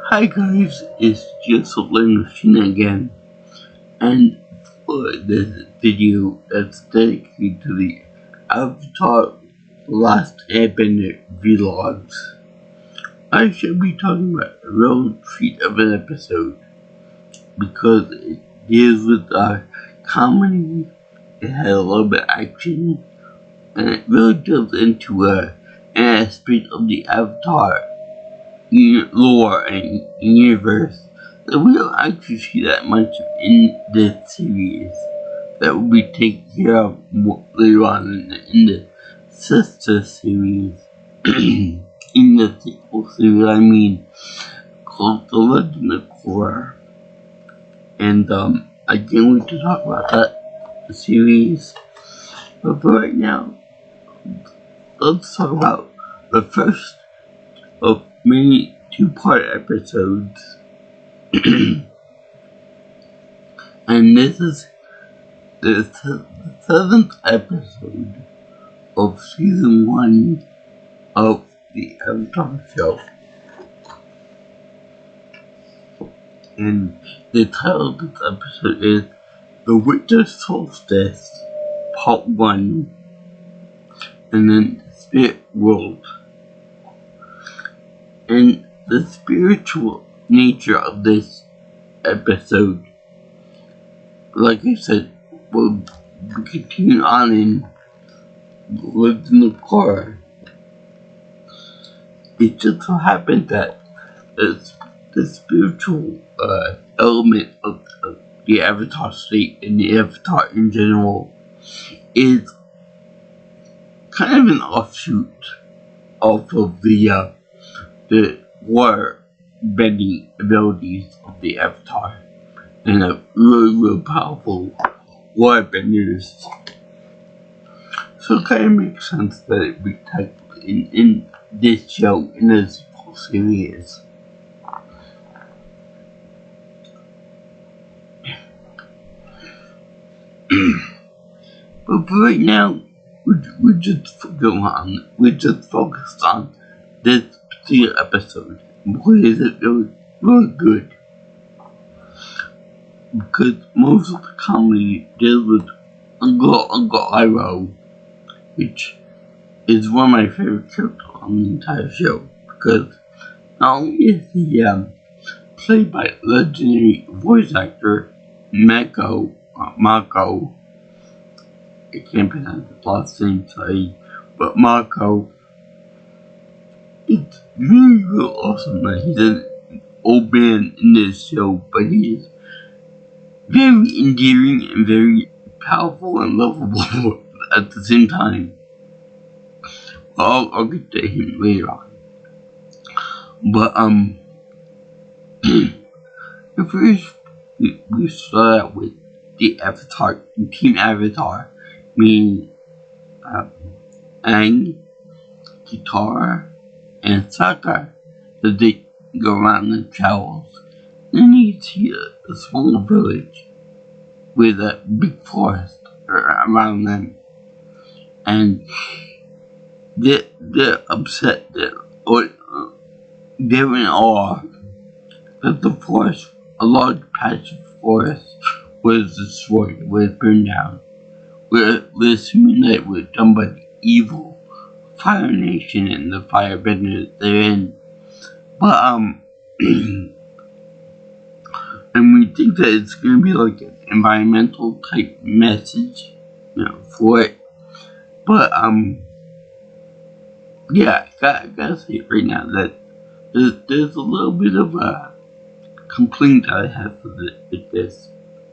Hi guys, it's just a Lynn Machine again, and for this video that's dedicated to the Avatar Last Airbender vlogs, I should be talking about a real treat of an episode, because it deals with comedy, it had a little bit of action, and it really delves into an aspect of the Avatar lore and universe that we don't actually see that much in this series. That will be taken care of later on in the sister series. In the sequel series, I mean, called The Legend of Korra. And I can't wait to talk about that series. But for right now, let's talk about the first of many two-part episodes. And this is the 7th episode of season 1 of the Avatar show. And the title of this episode is The Winter Solstice Part 1, and then Spirit World. And the spiritual nature of this episode, like I said, will continue on in The Legend of Korra. It just so happened that the spiritual element of the Avatar state and the Avatar in general is kind of an offshoot off of the water bending abilities of the Avatar, and a really powerful water benders. So it kind of makes sense that it be tackled in this show, in this whole series. But for right now, we just focused on this particular episode, because it was really good. Because most of the comedy deals with Uncle Iroh, which is one of my favorite characters on the entire show. Because not only is he played by legendary voice actor Mako, I can't pronounce his last name, sorry, but Mako. It's really awesome that he's an old man in this show, but he's very endearing and very powerful and lovable at the same time. I'll get to him later on. But first we start out with the Avatar, Team Avatar, meaning Aang, Katara, and Sokka, as they go around the travels. Then you see a small village with a big forest around them, and they're upset or they're in awe that the forest, a large patch of forest, was destroyed, was burned down. We're assuming that it was done by the evil Fire Nation and the firebenders they're in. But and we think that it's gonna be like an environmental type message, for it. But yeah, I gotta say right now that there's a little bit of a complaint that I have with this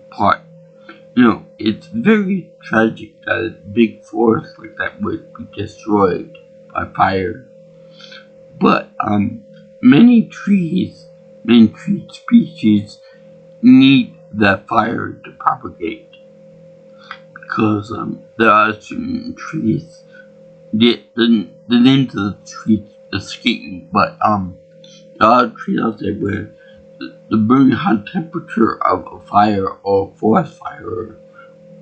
part. It's very tragic that a big forest like that would be destroyed by fire. But many tree species need that fire to propagate, because there are certain trees. The names of the trees escape me, but there are trees out there where the burning hot temperature of a fire or a forest fire or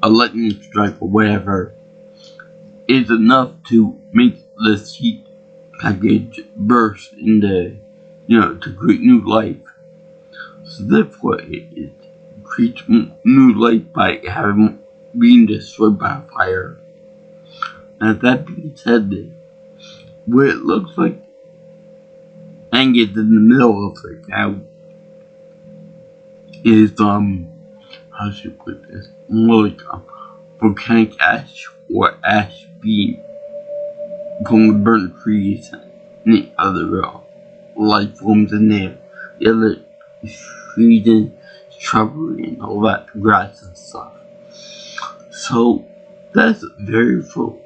a lightning strike or whatever is enough to make the heat package burst in the to create new life. So therefore, it creates new life by being destroyed by fire. And that being said, where it looks like Angus in the middle of it now is how should I put this? More like volcanic ash or ash being from the burnt trees and the other life forms in there. The other trees and shrubbery and all that grass and stuff. So that's very for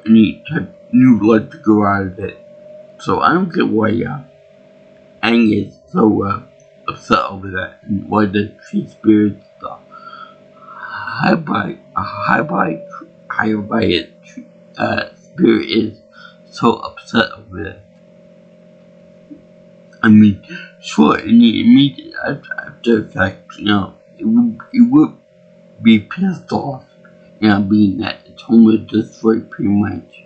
any type of new life to go out of it. So I don't get why Angus is so upset over that and why the tree spirit stuff. High by spirit is so upset over that. I mean, sure, in the immediate after effects, it would be pissed off, being that it's almost destroyed pretty much.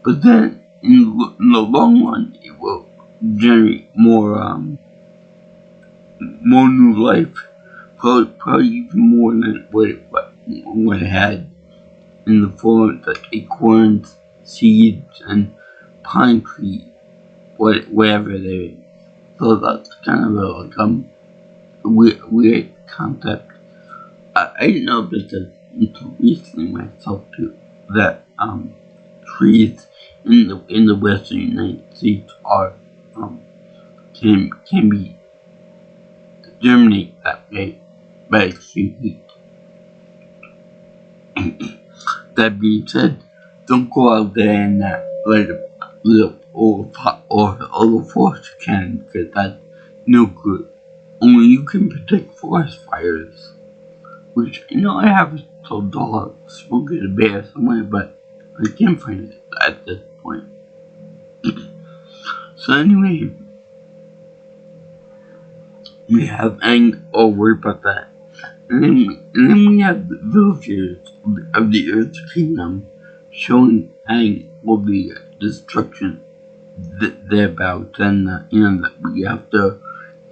But then, in the long run, it will generate more new life, probably even more than what it had in the form of like acorns, seeds, and pine trees, whatever there is. So that's kind of a weird concept. I didn't know this until recently myself too, that trees in the western United States are can be germinate that way by extreme heat. That being said, don't go out there and light up all the forest you can, because that's no good. Only you can protect forest fires. Which, I have a little dog smoking a bear somewhere, but I can't find it at this point. So anyway, we have Aang all worried about that. And then we have the villagers of the Earth Kingdom showing Aang all the destruction thereabouts, and that we have to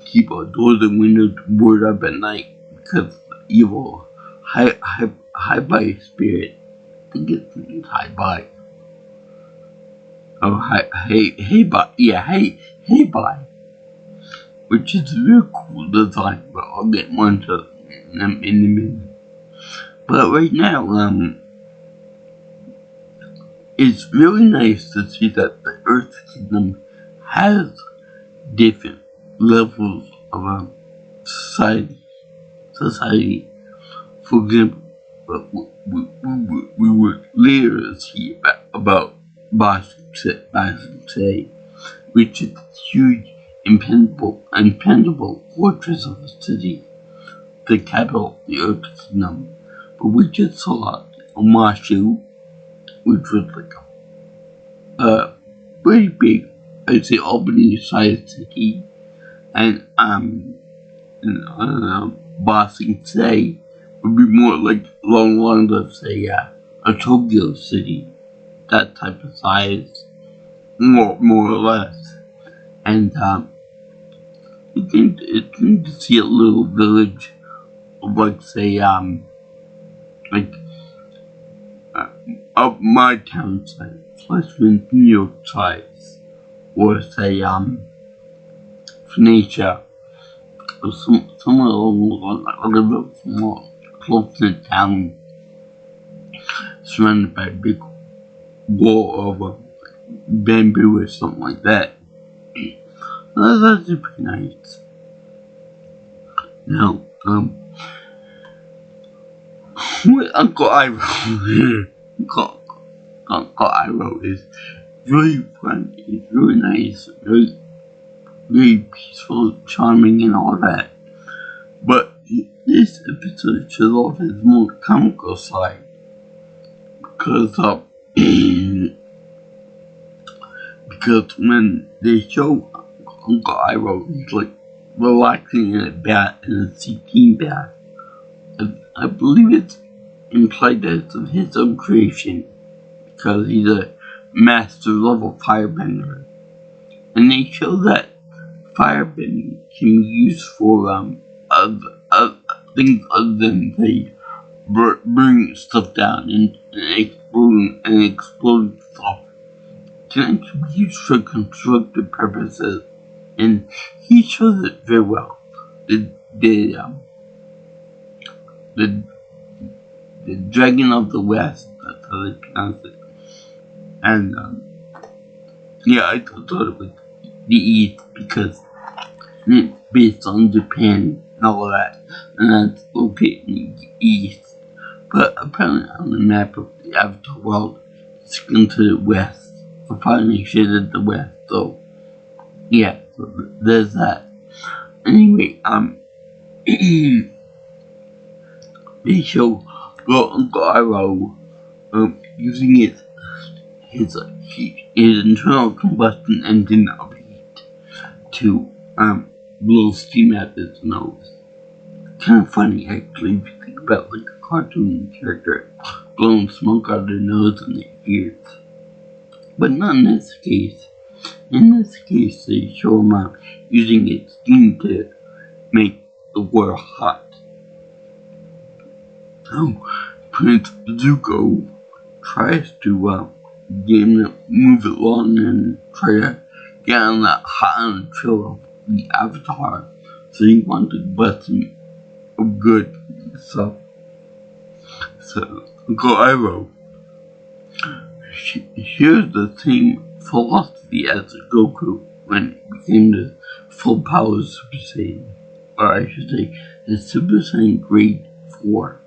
keep our doors and windows boarded up at night because evil high by spirit. I think it's high by. Oh, hey by. Which is a very cool design, but I'll get more into them in a minute. But right now, it's really nice to see that the Earth Kingdom has different levels of society. For example, we would later see about Boston, which is a huge, impenetrable fortress of a city, the capital of the Earth Kingdom. But we just saw Omashu, which was like a pretty big, I'd say Albany-sized city, and Boston today would be more like along the lines of, say, a Tokyo city, that type of size, more or less. And it's neat to see a little village of, like, say, of my town size, plus New York size, or say, Phoenicia, or somewhere along a small, close-knit town, surrounded by a big wall of bamboo or something like that. That's actually pretty nice. Now, what Uncle Iroh Uncle Iroh is really fun. It's really nice, really peaceful, charming, and all that. But this episode shows off his more comical side, because because when they show Uncle Iroh, he's like relaxing in a seating bath. I believe it's implied that it's of his own creation, because he's a master level firebender. And they show that firebending can be used for other things other than say burning stuff down and exploding stuff. Can actually be used for constructive purposes, and he shows it very well. The Dragon of the West, that's how they pronounce it. And yeah, I thought it was the East because it's based on Japan and all that, and that's located in the East. But apparently on the map of the Avatar world, it's considered West. So finally shaded the West, so yeah, so there's that. Anyway, they show Uncle Iroh using his internal combustion engine of heat to blow steam out his nose. Kind of funny actually if you think about like a cartoon character blowing smoke out of their nose and their ears. But not in this case. In this case, they show him using its steam to make the water hot. So Prince Zuko tries to get him to move it along and try to get on that hot trail of the Avatar. So he wants to bust him good stuff. So Uncle Iroh shares the same philosophy as Goku when it became the full power Super Saiyan, or I should say the Super Saiyan Grade 4,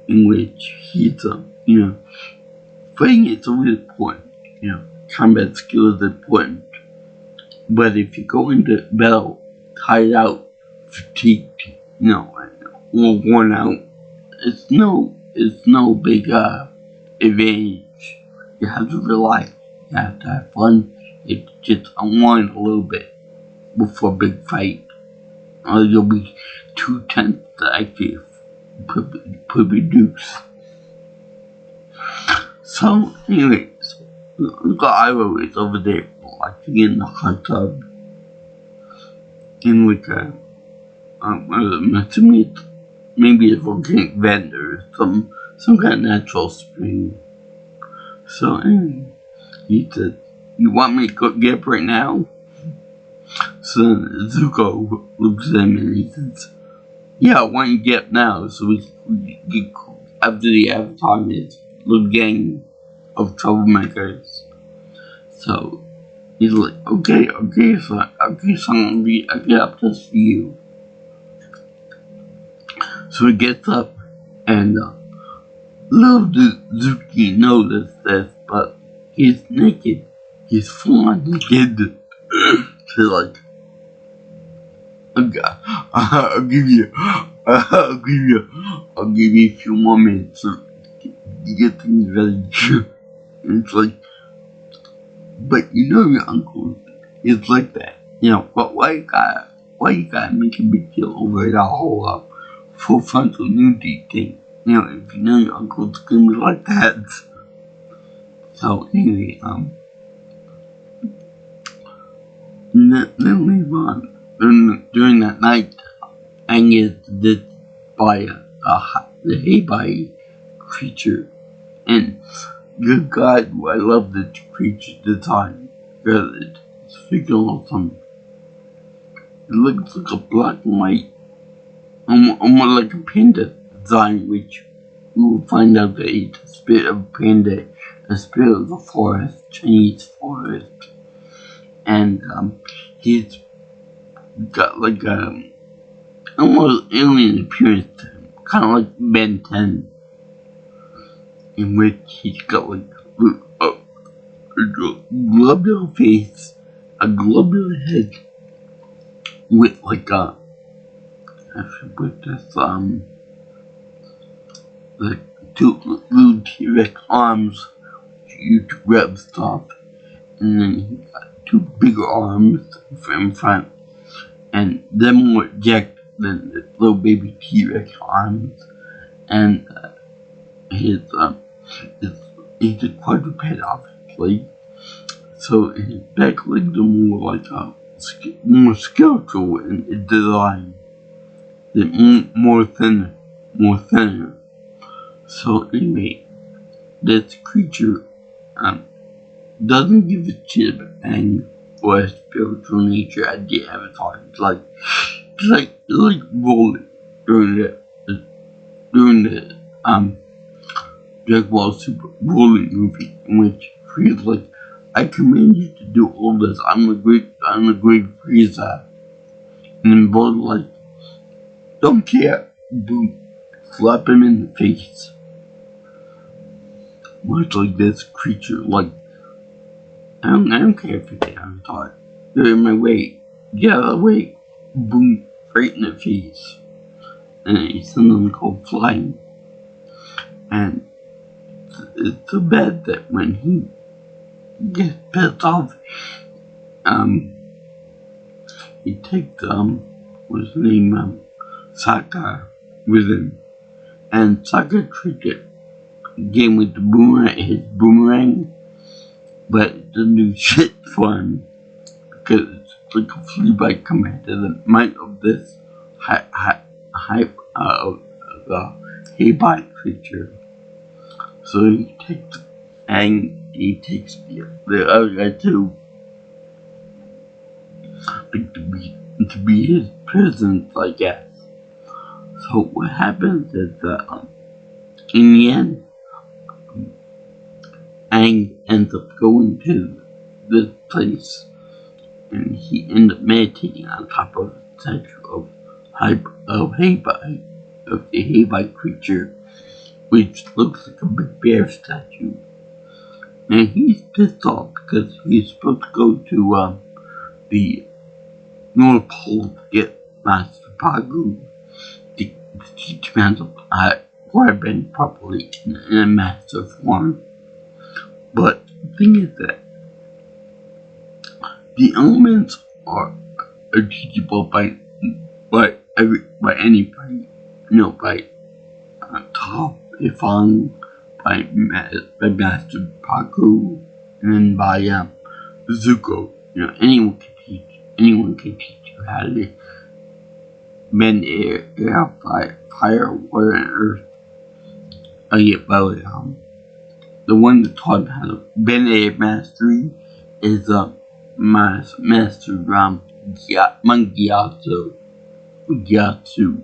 in which he's fighting is always important, combat skill is important, but if you go into battle tired out, fatigued, or worn out, it's no big advantage. You have to relax, you have to have fun, you have to just unwind a little bit before a big fight, or you'll be too tense to actually produce. So, anyways, Uncle Iroh is over there watching in the hot tub in which I'm assuming maybe a volcanic vent or some kind of natural spring. So anyway, he said, "You want me to go get up right now?" So then Zuko looks at him and he says, "Yeah, why don't you get up now so we get after the Avatar is little gang of troublemakers." So he's like, okay, so I'll get up just for you. So he gets up, and little did Zuki notice this, but he's naked. He's full naked. So like, I'll give you a few more minutes to get things ready. And it's like, but your uncle is like that, but why you gotta make a big deal over that whole full frontal nudity thing? If your uncle's gonna be like that. So anyway, then later on, during that night, Aang is visited by the Heibai creature, and good God, I love this creature design because it's freaking awesome. It looks like a black and white, almost like a panda design, which we will find out that it's a spirit of a panda, a spirit of the forest, Chinese forest, and he's got like almost alien appearance to him, kind of like Ben 10, in which he's got like a globular face, a globular head, with like I should put this like two little T-Rex arms to grab stuff, and then he got two bigger arms in front, and they're more jacked than the little baby T-Rex arms, and he's a quadruped obviously, so his back legs are more like more skeletal in its design, more thinner. So anyway, this creature doesn't give a shit about any or spiritual nature at the Avatar. It's like rolling during the Dragon Ball Super Broly movie, in which Frieza's like, I command you to do all this. I'm the great Frieza. And then Broly's like, don't care. Boom. Slap him in the face. Much like this creature, like, I don't care if you're the Avatar. You're in my way. Get out of the way. Boom. Right in the face. And it's something called flying. And it's so bad that when he gets pissed off, he takes, what's his name, Sokka with him. And Sokka tricked it again with the his boomerang, but it doesn't do shit for him because it's like a flea bite compared to the might of this the hay-bite creature. So he takes the other guy too, to be his presence, I guess. So what happens is that in the end, Aang ends up going to this place, and he ends up meditating on top of a statue of the hay-bite creature, which looks like a big bear statue. And he's pissed off because he's supposed to go to the North Pole to get Master Pagu to teach him how to airbend properly in a master form. But the thing is that the elements are teachable by anybody, by Top Ifang, by Master Paku, and then by Zuko. Anyone can teach you how to bend air, fire, water, and earth. The one that taught how to bend air mastery is Master Gyatso.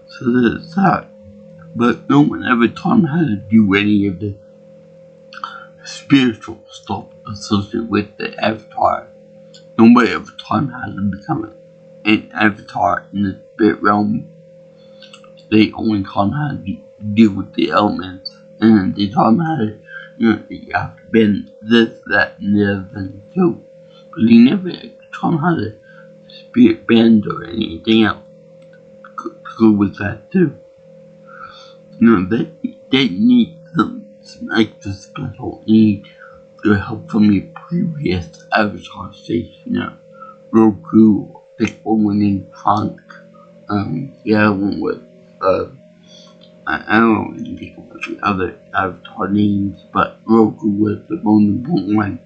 So there's that. But no one ever taught him how to do any of the spiritual stuff associated with the Avatar. Nobody ever taught him how to become an Avatar in the spirit realm. They only taught him how to deal with the elements, and they taught him how to, you have to bend this, that, and the other thing too. But they never taught him how to spirit bend or anything else to go with that too. They need some extra special need to help from the previous Avatar station. Roku, the one named Frank, the other one was, I don't know what the other Avatar names, but Roku was the most important one.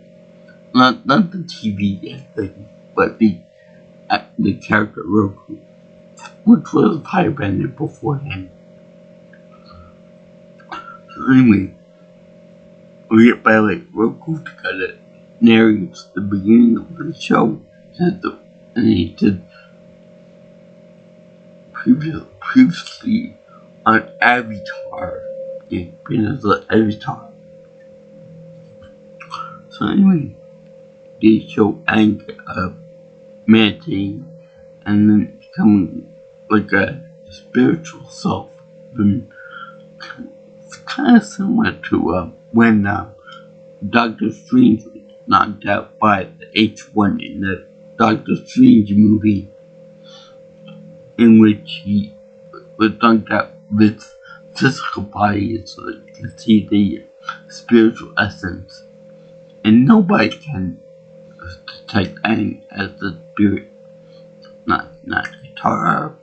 Not the TV thing, but the character Roku, which was firebended beforehand. So anyway, we get by Roku together narrates the beginning of the show, and he said previously on Avatar, Avatar. So anyway, they show Aang meditating and then becoming like a spiritual self. It's kind of similar to when Doctor Strange was knocked out by the H1 in the Doctor Strange movie, in which he was knocked out with physical body so that you can see the spiritual essence. And nobody can detect Aang as the spirit. Not Katara,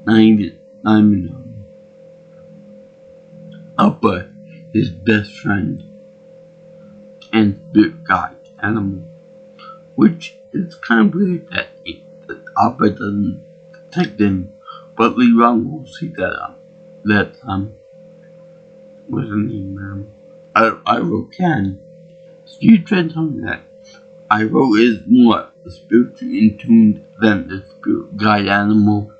not even Appa, his best friend and spirit guide animal. which is kind of weird that Opera doesn't detect him, but later on we'll see what's her name, Iroh can. So you tried telling me that Iroh is more spiritually in tune than the spirit guide animal.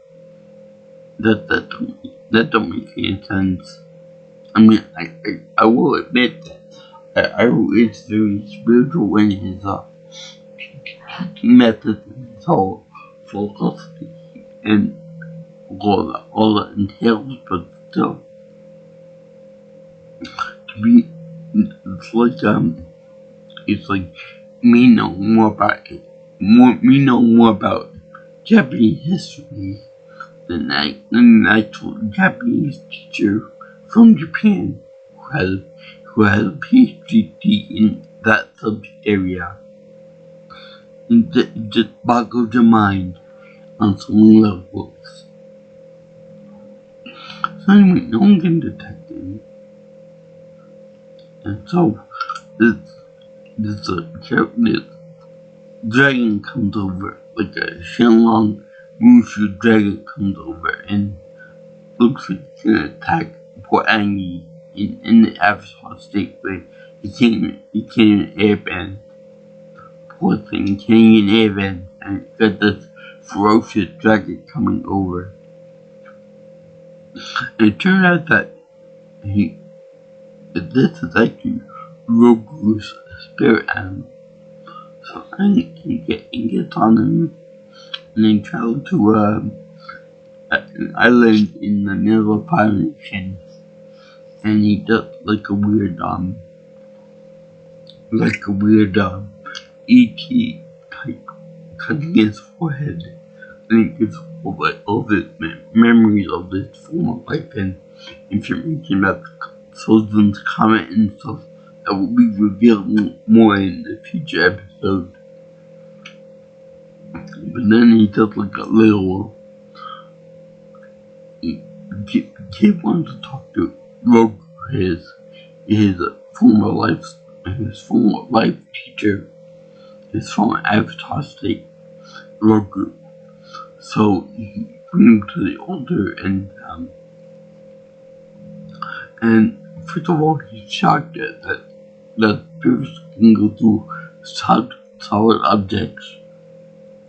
That don't make any sense. I mean, I will admit that Iroh is very spiritual in his method and his whole philosophy and all that entails, but still, to be, it's like me knowing more about Japanese history than an actual Japanese teacher from Japan who has a PhD in that subject area. It just boggles your mind on so many levels. So anyway, no one can detect him. And so this dragon comes over, like a Shenlong Mushu dragon comes over and looks like it's gonna attack poor Angie in the avatar state, but he can't even airbend. Poor thing, he can't even airbend, and got this ferocious dragon coming over. And it turned out that this is actually Roku's spirit animal. So he gets on him and they travel to an island in the middle of Polynesian, and he does like a weird E.T. type cutting his forehead, and it gives all the memories of this former life and information about Solstice's comet and stuff that will be revealed more in the future episode. But then he does like a little kid wants to talk to Rogue, his former life teacher, his former avatar state, Rogue. So he brings him to the altar and first of all he's shocked that spirits can go through solid objects.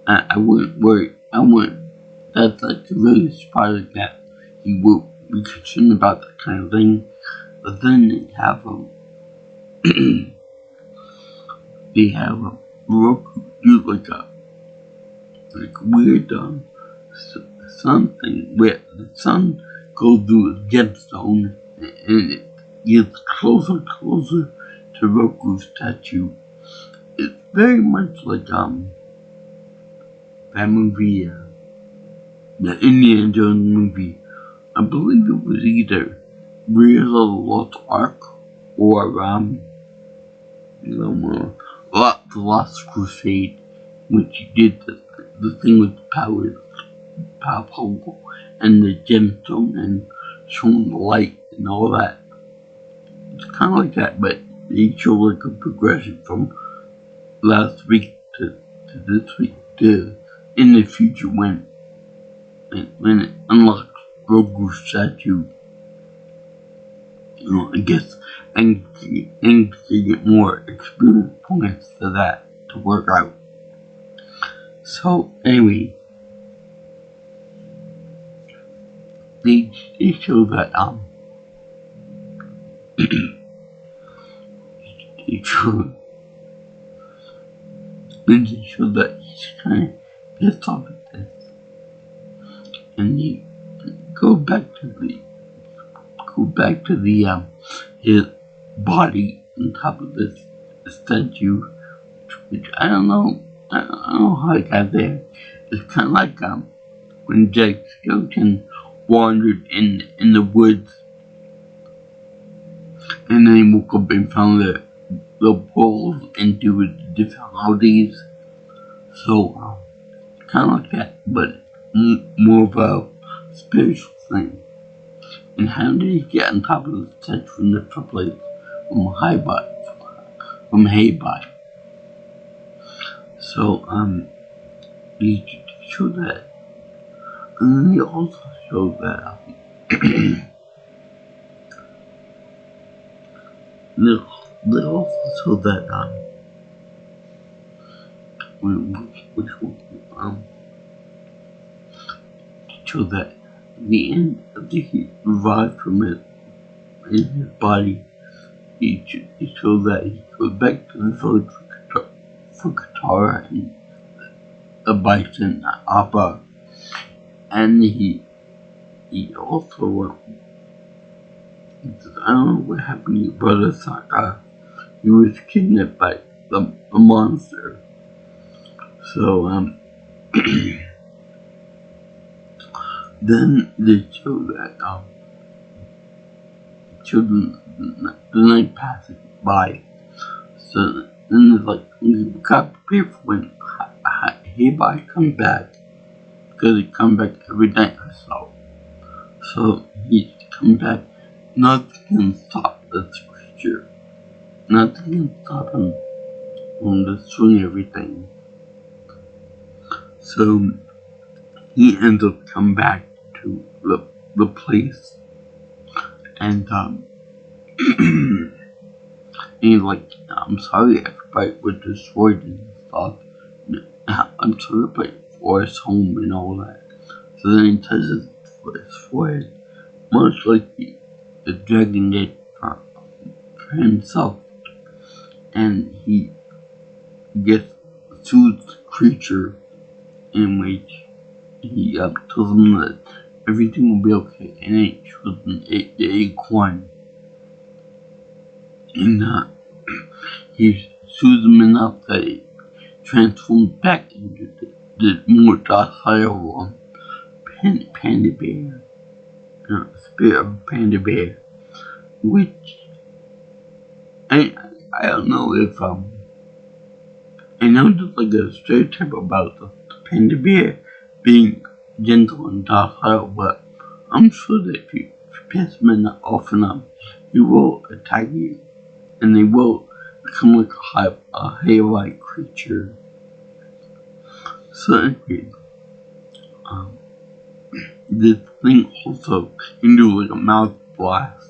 And I wouldn't worry. That's like really surprising that he would be concerned about that kind of thing. But then they have Roku do like weird sun thing where the sun goes through a gemstone and it gets closer and closer to Roku's statue. It's very much like that movie, the Indiana Jones movie. I believe it was either Raiders of the Lost Ark or the Lost Crusade, which he did the thing with the power and the gemstone and showing the light and all that. It's kind of like that, but they show like a progression from last week to this week to in the future when it unlocks Grogu's statue. I guess and to get more experience points for that to work out. So anyway, they show that they show that he's kind of pissed off at this, and he go back to the his body on top of this statue, which I don't know how it got there. It's kind of like when Jack Skeleton wandered in the woods, and then he woke up and found the portals into the different holidays. So kind of like that, but more of a spiritual thing. And how did he get on top of the statue in the first place? From Haybot. So, they show that, and then they also show that, they also show that, which show that the end of the heat revived from it in his body. He showed that he goes back to the village for Katara and the bison Appa, and he also he says, I don't know what happened to your brother Sokka. He was kidnapped by the monster. So then they show that children the night passing by. So then it's like we got prepared for when Heibai comes back, because he comes back every night or so. So he comes back. Nothing can stop this creature. Nothing can stop him from destroying everything. So he ends up coming back to the place, and he's like, I'm sorry everybody was destroyed and stuff. I'm sorry everybody for his home and all that. So then he touches his forehead, much like the dragon did for himself, and he gets soothes the creature, in which he tells him that everything will be okay, and it shows him the acorn, and he soothes him enough that it transforms back into the more docile panda bear, spirit of panda bear, which I don't know if I know there's like a stereotype about the panda bear being gentle and docile, but I'm sure that if you piss them off enough, he will attack you, and they will become like a hail-like creature. So anyway, this thing also can do like a mouth blast,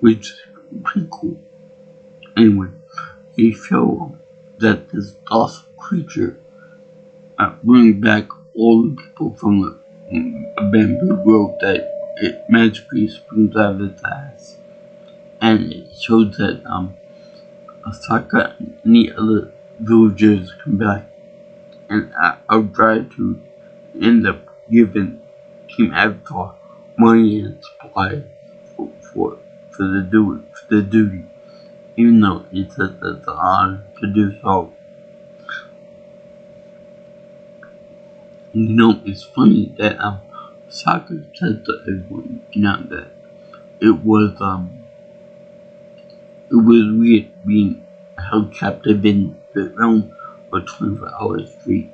which is pretty cool. Anyway, they show that this docile creature brings back all the people from a bamboo rope that it magically springs out of its ass, and it shows that Osaka and the other villagers come back, and out of gratitude end up giving Team Avatar money and supplies for the duty, even though it says that it's an honor to do so. You know, it's funny that Sokka said to everyone, that it was weird being held captive in the realm for 24 hours straight.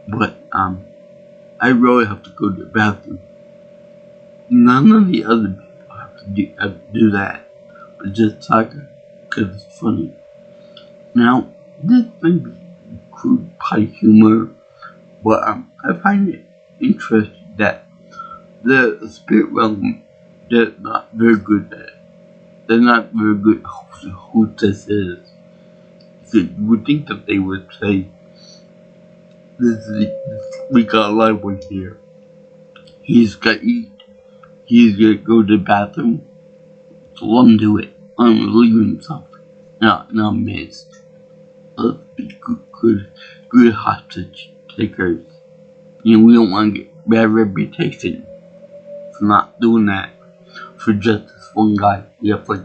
But I really have to go to the bathroom. None of the other people have to do that, but just Sokka, because it's funny. Now, this may be crude pie humor, but I find it interesting that the spirit realm, they're not very good at it. They're not very good at who this is. So you would think that they would say, we got a live one here. He's got to eat. He's gonna go to the bathroom. So let him do it. I'm relieving something. Not missed. Let's be good hostage takers. We don't want to get bad reputation for not doing that. For just this one guy, we have like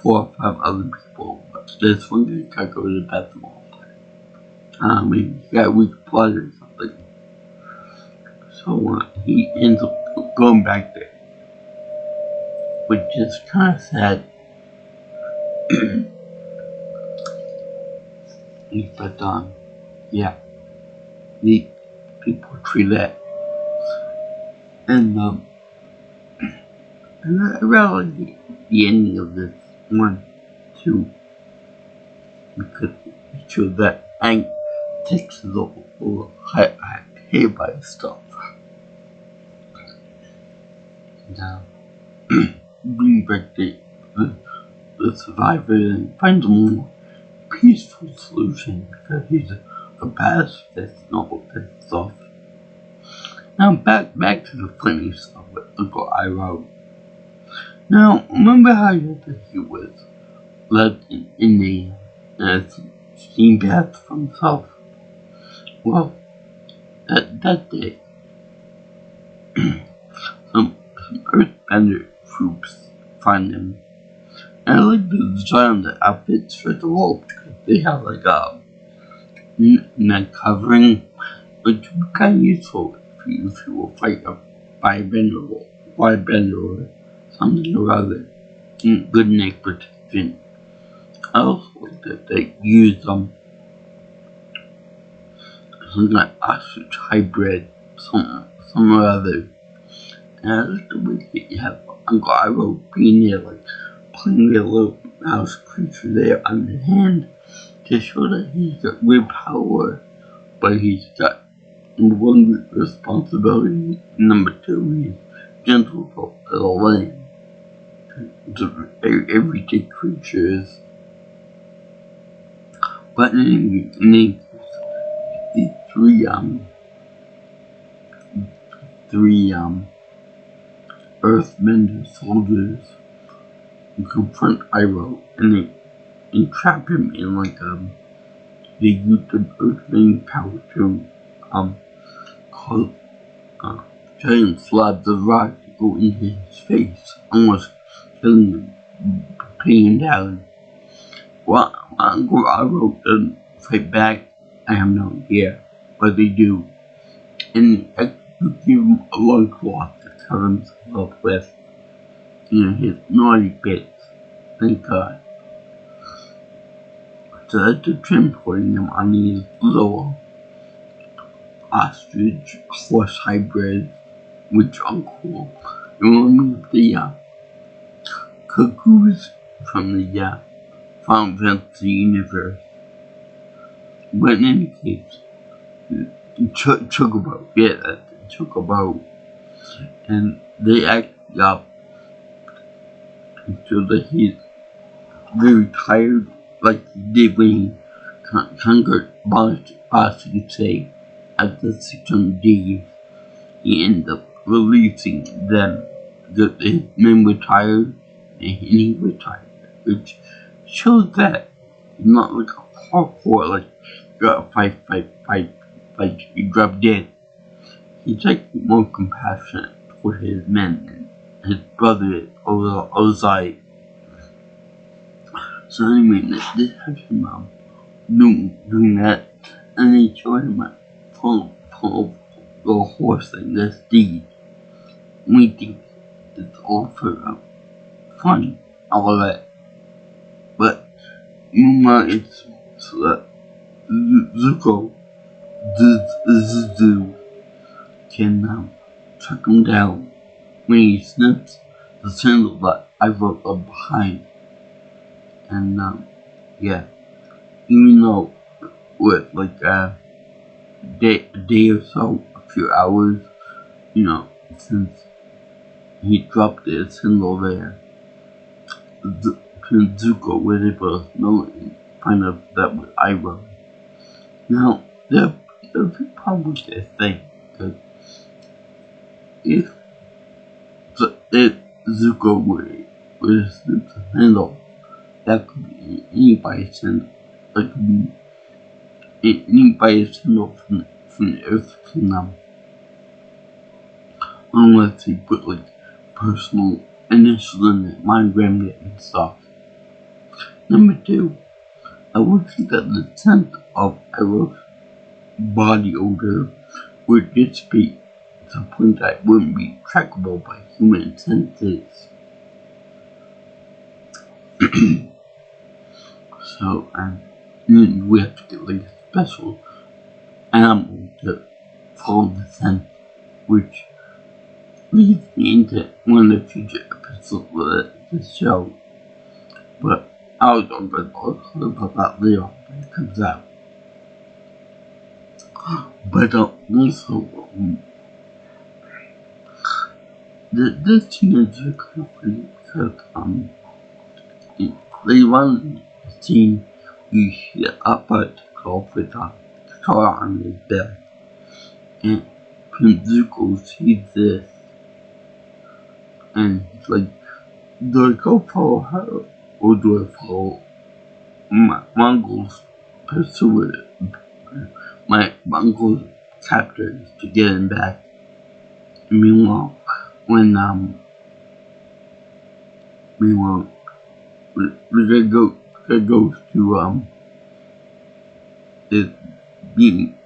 4 or 5 other people, but this one guy can't go to the bathroom all the time. Maybe he got weak blood or something. So he ends up going back there, which is kind of sad. But yeah, the people treat that, and I really like the ending of this one too, because it shows that takes the hay by stuff. Now, bring back the survivor and find a more peaceful solution because he's a pacifist, not a pissed off. Now back to the funny stuff with Uncle Iroh. Now remember how you said he was left in the steam bath for himself? Well, that day, some Earthbender troops find him. And I like the design of the outfits for the wall because they have like a neck covering, which would be kind of useful if you will fight a firebender or something or other. Good neck protection. I also like that they use some like ostrich hybrid, some or other. And I like the way that you have Uncle Iroh being there, like playing with a little mouse creature there on the hand to show that he's got great power, but he's got one responsibility. Number two, he's gentle to the land. To everyday creatures. But anyway, these three Earthbender soldiers confront Iroh and they entrap him in like they use the Earthbending power to cause giant slabs of rock to go into his face, almost killing him, pinning him down. Well, Uncle Iroh doesn't fight back. I have no idea, but they do, and they give him a loincloth to cover himself with, his naughty bits. Thank God. So that's transporting him on these little ostrich horse hybrids, which are cool. You remember the cuckoos from the Final Fantasy universe. But in any case, Chocobo, yeah, that's Chocobo. And they act up so that he's very tired, like he did when he conquered boss, you could say, at the 600D. He ended up releasing them because his men were tired and he retired, which shows that he's not like a hardcore, like, you gotta fight, you drop dead. He's like more compassionate toward his men and his brother Ozai. So anyway, they have him doing that, and they show him a full the horse thing, the steed. We think it's all for fun, all of that. But it's Zuko, Zuzu can track him down when he snips the sandal that I wrote up behind. And yeah, even though with like a day or so, a few hours, since he dropped the symbol there, Zuko was able to know and find out that was Iroh. Now, there's a few problems with this thing, because if Zuko was the handle, that could be anybody's handle. That could be anybody's handle from the Earth Kingdom. Unless he put like personal initial in it, monogrammed it and stuff. Number two, I would think that the scent of Iroh's body odor would dissipate to the point that it wouldn't be trackable by human senses. So, we have to get like a special animal to follow the scent, which leads me into one of the future episodes of this show. But I'll talk about that later when it comes out. But also, the teenagers are kind of funny because they wanted to see you see upper girl with a guitar on his back, and Prince Zuko sees this, and he's like, do I go follow her, or do I follow my uncle's pursuer, my uncle's captors to get him back? Meanwhile, when the guy goes to is being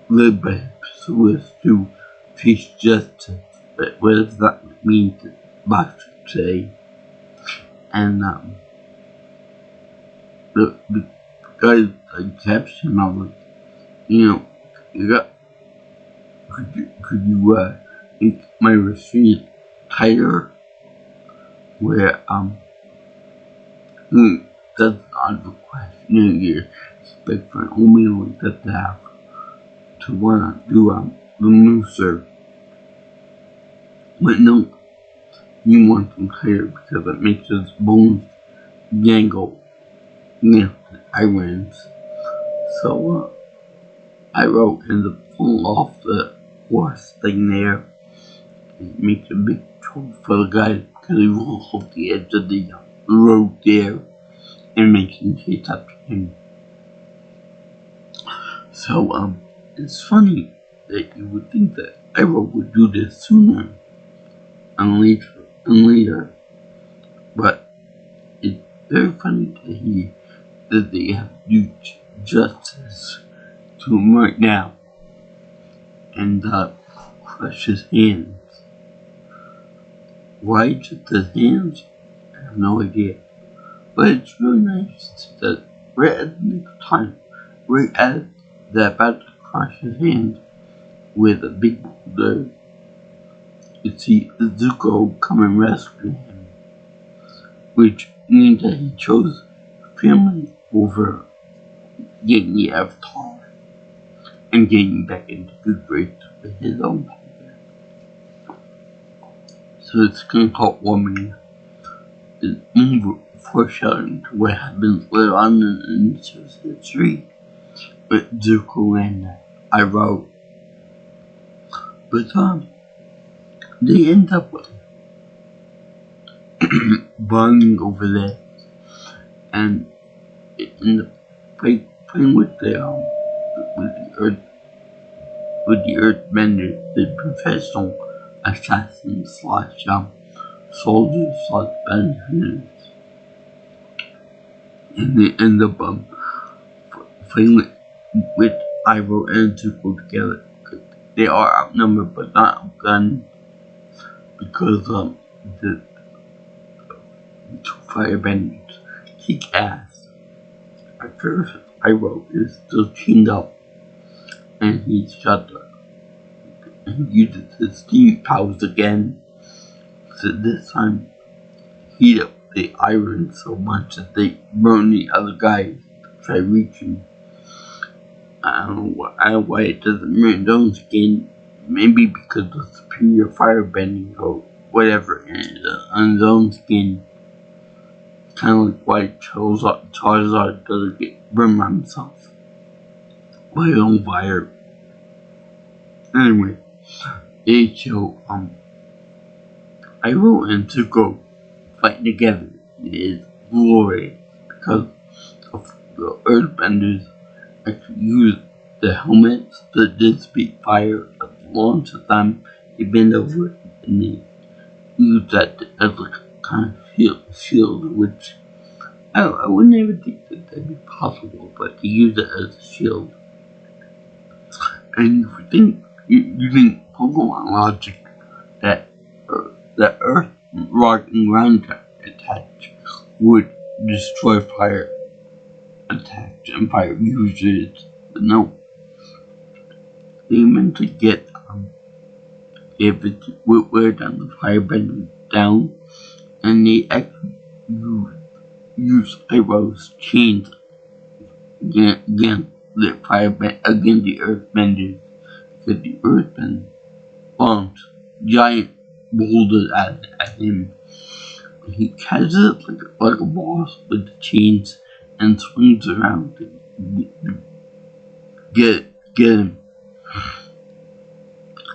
led by pursuers to face justice. But what does that mean to Box say? And the guy's like caption of it, you got could you make my receipt tighter? Where that's not the question you expect for an old like that to have to wanna do the mooser. But no, you want them tighter because it makes his bones jangle near the islands. So I wrote in the pull off the horse thing there. It makes a big trouble for the guy because he rolls off the edge of the road there and makes him chase after him. So it's funny that you would think that Iroh would do this sooner and later, but it's very funny to hear that they have to do justice to him right now and crush his hands. Why just his hands? I have no idea. But it's really nice that right at the nick of time, right as they're about to crush his hand with a big boulder, you see Zuko come and rescue him, which means that he chose family over getting the Avatar and getting back into good graces with his own father. So it's kind of heartwarming. It's more foreshadowing to what happens later on in Solstice 3 with Zuko and Iroh. But they end up bonding over there and in the playing with the Earthbenders, the professional assassins slash soldiers slash bandits, and they end up playing with Iroh and Zuko together. They are outnumbered but not outgunned because the two firebenders kick ass. At first, Iroh is still chained up and he's shut up. And he uses his steam powers again. So this time, heat up the iron so much that they burn the other guys to try reaching. I don't know why it doesn't ruin his own skin. Maybe because of superior firebending or whatever on his own skin. Kind of like why Charizard doesn't get burned by himself by his own fire. Anyway, they show Iroh and Zuko fight together is glorious because of the Earthbenders actually use the helmets that did speak fire at the launch of them. They bend over and they use that as a kind of shield, which I would never think that that'd be possible, but they use it as a shield. And if you think using Pokemon logic that the Earth rock and ground attach would destroy fire attacks and fire users, but no. They meant to get if it's wear down the firebender down, and they actually use Iroh's chains again the fire against the earthbenders, because the earthbenders launched giant boulders at him. He catches it like a boss with the chains and swings around to get him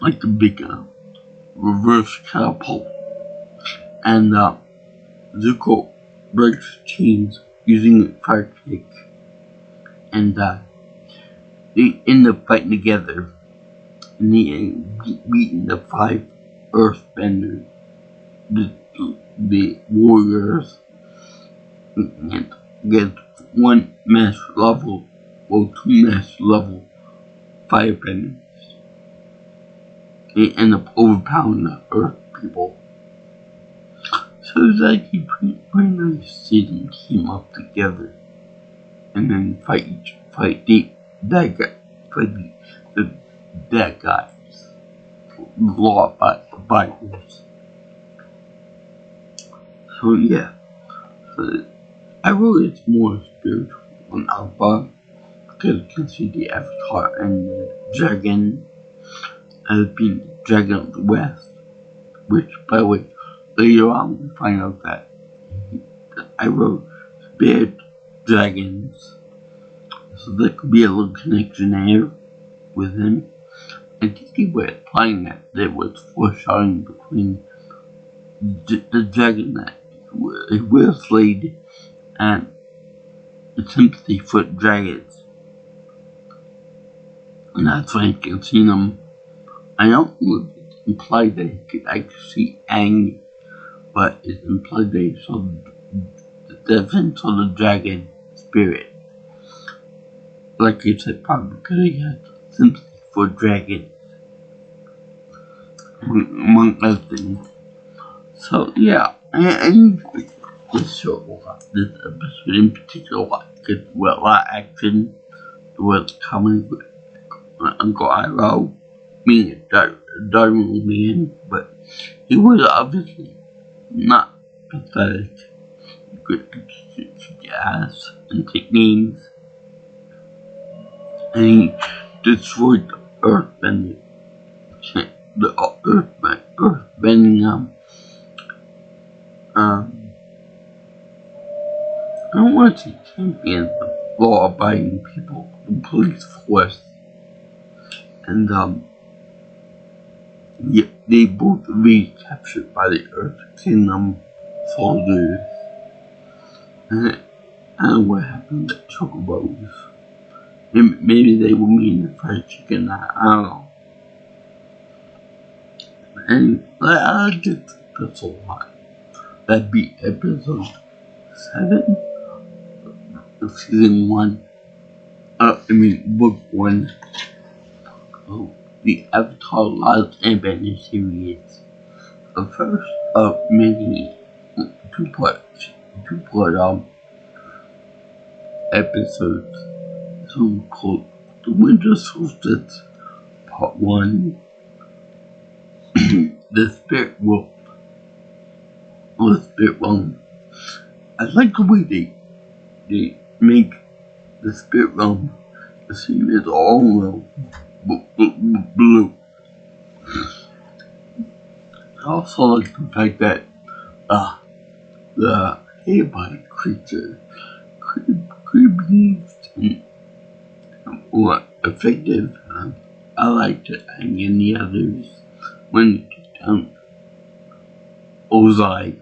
like a big reverse catapult. And Zuko breaks chains using a fire kick. And they end up fighting together. And they beating the 5 earthbenders, the warriors, and get 1 master level or 2 master level firebenders. They end up overpowering the earth people. So it's actually pretty nice to see them team up together and then fight the bad guys, law abiders. So yeah, so I wrote it's more spiritual on Alpha because you can see the Avatar and the dragon as being the dragon of the West, which, by the way, later on we find out that I wrote spirit dragons, so there could be a little connection there with him. I think they were implying that there was foreshadowing between the dragon that will slayed and the sympathy for dragons. And that's why I can see them. I don't know if it's implied that he could actually see Aang, but it's implied that he saw the defense of the dragon spirit. Like I said, probably because he had sympathy for dragons, among other things. So yeah, I enjoyed this show a lot, this episode in particular a lot, because there was a lot of action, there was comedy with Uncle Iroh being a Darwin man, but he was obviously not pathetic. He could kick ass and take names, and he destroyed the earthbending, I don't want to say champions, but law-abiding people, the police force, and yeah, they both recaptured by the Earth Kingdom soldiers. And I don't know what happened to chocobos. Maybe they were mean fried chicken, I don't know. And I like this episode a lot. That'd be episode 7 of season 1. Book 1 of the Avatar Last Airbender series. The first of many two-part episodes. Some called The Winter Solstice Part 1, The Spirit World, or The Spirit Realm. I like the way they make the Spirit Realm seem as all blue. I also like the fact that the Hairby creature could be used more effective. I liked it and the others when they took down Ozai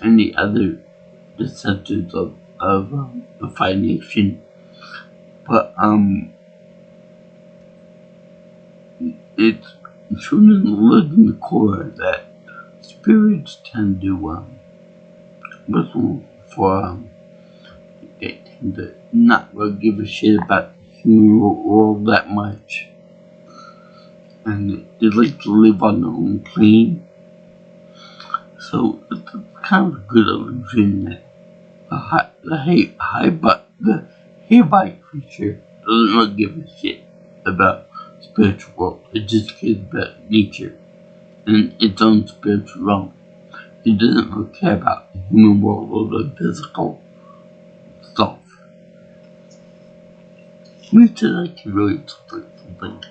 and the other descendants of the Five Nation. But it's shown in the Legend core that spirits tend to listen for they tend to not really give a shit about the human world that much, and they like to live on their own plane. So it's kind of a good illusion that the Hairby creature doesn't really give a shit about spiritual world. It just cares about nature and its own spiritual realm. It doesn't really care about the human world or the physical stuff. which is actually really something.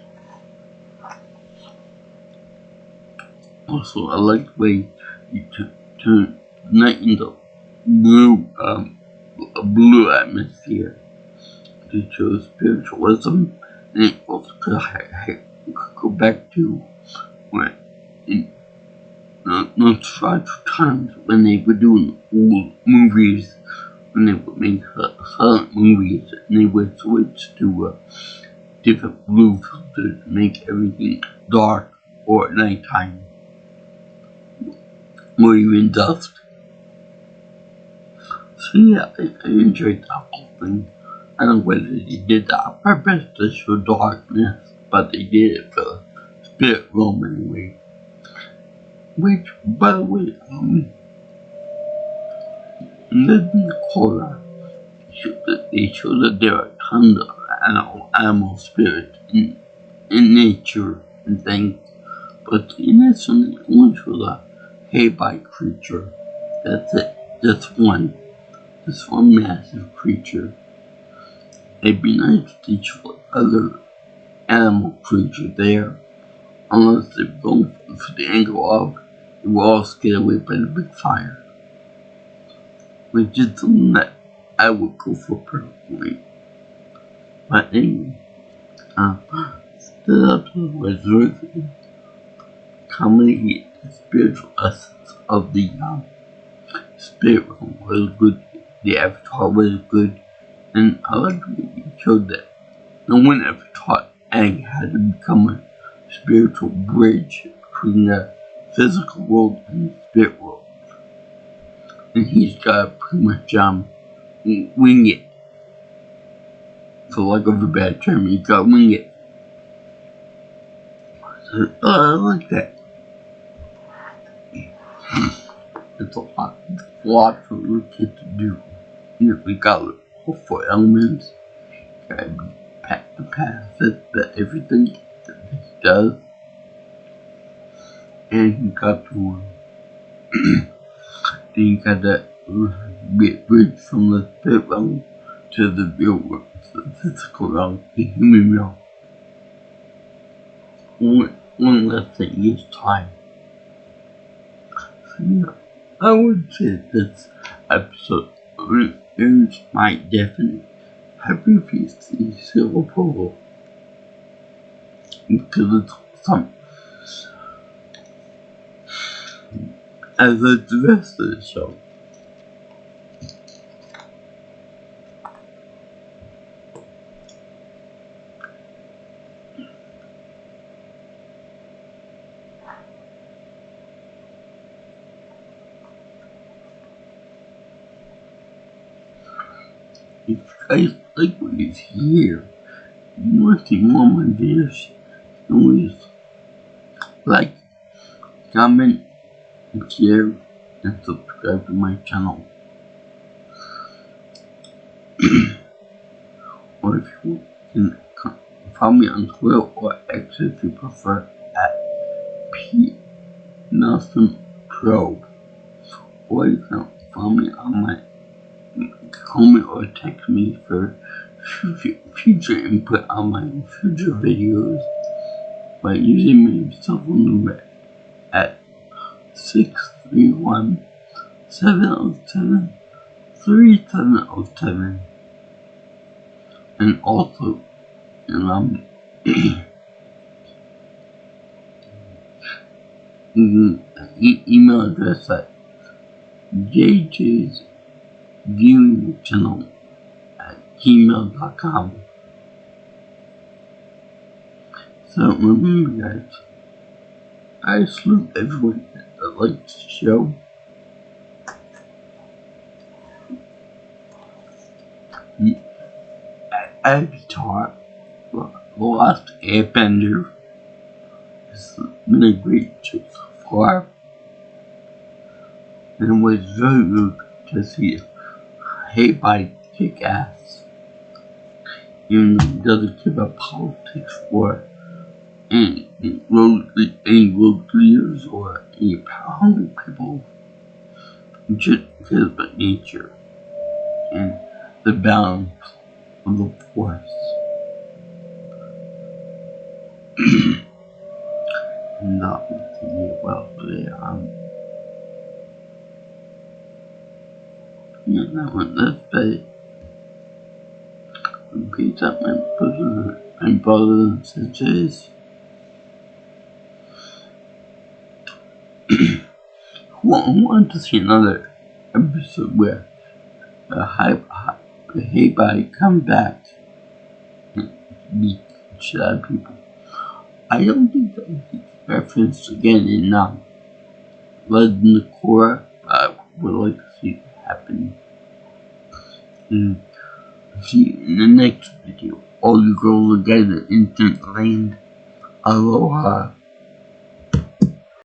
Also, I like the way you turn night into a blue atmosphere to show spiritualism, and it also could go back to when in nostalgic times when they were doing old movies, when they would make silent movies, and they would switch to different blue filters to make everything dark or at nighttime, or even dusk. So yeah, I enjoyed that whole thing. I don't know whether they did that on purpose to show darkness, but they did it for the spirit realm anyway. Which, by the way, in the horror, they show that there are tons of animal spirits in nature and things, but in this one, they only show the hay-bite creature. That's it. Just one. This one massive creature. It'd be nice to teach other animal creatures there, unless they're going for the angle of they will all get away by the big fire, which is something that I would go for personally. But anyway, the episode was very good. Comedy and spiritual essence of the spirit realm was good. The avatar was good, and I like the way it showed that no one ever taught Aang how to become a spiritual bridge between the physical world and the spirit world. And he's got to pretty much wing it. For lack of a bad term, he's got to wing it. So, I like that. It's a lot for a little kid to do. You know, we got all 4 elements. Gotta be passive that everything that he does. And he got to then you got that bridge from the spirit realm to the real world, the physical realm, the human realm. One less thing each time. So yeah, I would say this episode earns my definite happy PC seal approval because it's some as the rest of the show. If you guys like what you hear, you want to see more of my videos, always like, comment, share, and subscribe to my channel. Or if you can follow me on Twitter or X if you prefer at P Nelson Pro. Or you can follow me on my comment or text me for future input on my future videos by using my cell phone number at 631-707-3707. And also, email address at JJ's viewing channel at gmail.com. So remember guys, I salute everyone that likes the show. Avatar, The Last Airbender has been a great show so far. And it was very good to see Hay-Bite kick ass. Even though it doesn't give up politics or any road leaders or any power people. It just cares about nature and the balance of the force. not continue well today. Yeah, that one, that's better. Repeat up my brothers and sisters. Want to see another episode where the hate body comes back and beat shit out of people. I don't think that was referenced again in Blood in the Core. I would like to see it happen. And see you in the next video. All you girls will get an instant land. Aloha.